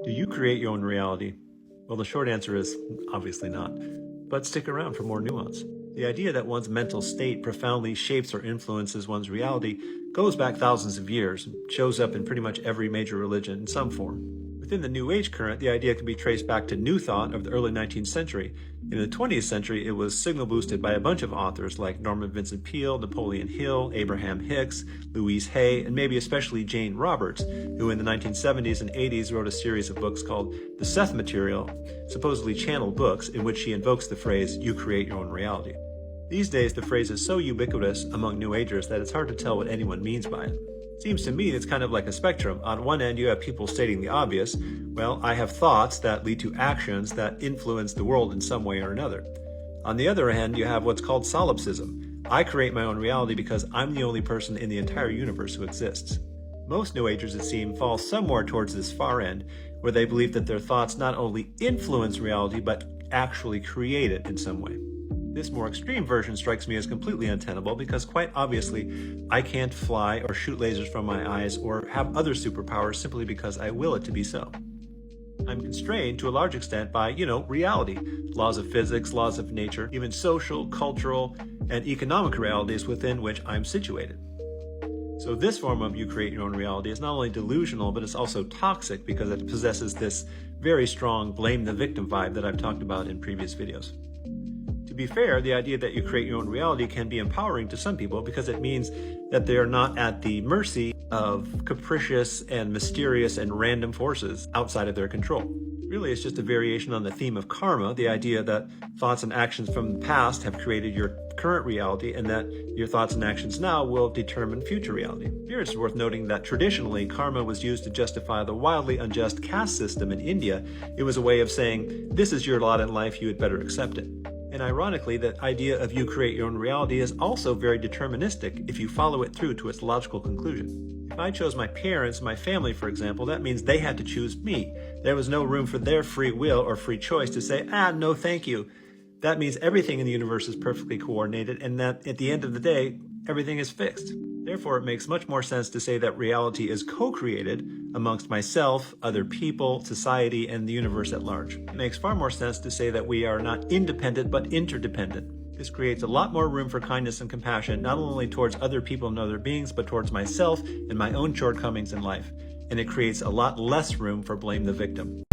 Do you create your own reality? Well, the short answer is obviously not. But stick around for more nuance. The idea that one's mental state profoundly shapes or influences one's reality goes back thousands of years and shows up in pretty much every major religion in some form. Within the New Age current, the idea can be traced back to New Thought of the early 19th century. In the 20th century, it was signal boosted by a bunch of authors like Norman Vincent Peale, Napoleon Hill, Abraham Hicks, Louise Hay, and maybe especially Jane Roberts, who in the 1970s and 80s wrote a series of books called The Seth Material, supposedly channeled books in which she invokes the phrase, "You create your own reality." These days, the phrase is so ubiquitous among New Agers that it's hard to tell what anyone means by it. Seems to me it's kind of like a spectrum. On one end, you have people stating the obvious. Well, I have thoughts that lead to actions that influence the world in some way or another. On the other hand, you have what's called solipsism. I create my own reality because I'm the only person in the entire universe who exists. Most New Agers, it seems, fall somewhere towards this far end, where they believe that their thoughts not only influence reality, but actually create it in some way. This more extreme version strikes me as completely untenable because quite obviously I can't fly or shoot lasers from my eyes or have other superpowers simply because I will it to be so. I'm constrained to a large extent by, reality, laws of physics, laws of nature, even social, cultural, and economic realities within which I'm situated. So this form of you create your own reality is not only delusional, but it's also toxic because it possesses this very strong blame the victim vibe that I've talked about in previous videos. To be fair, the idea that you create your own reality can be empowering to some people because it means that they are not at the mercy of capricious and mysterious and random forces outside of their control. Really, it's just a variation on the theme of karma, the idea that thoughts and actions from the past have created your current reality and that your thoughts and actions now will determine future reality. Here it's worth noting that traditionally, karma was used to justify the wildly unjust caste system in India. It was a way of saying, this is your lot in life, you had better accept it. And ironically, the idea of you create your own reality is also very deterministic if you follow it through to its logical conclusion. If I chose my parents, my family, for example, that means they had to choose me. There was no room for their free will or free choice to say, no thank you. That means everything in the universe is perfectly coordinated and that at the end of the day, everything is fixed. Therefore, it makes much more sense to say that reality is co-created amongst myself, other people, society, and the universe at large. It makes far more sense to say that we are not independent but interdependent. This creates a lot more room for kindness and compassion, not only towards other people and other beings, but towards myself and my own shortcomings in life. And it creates a lot less room for blame the victim.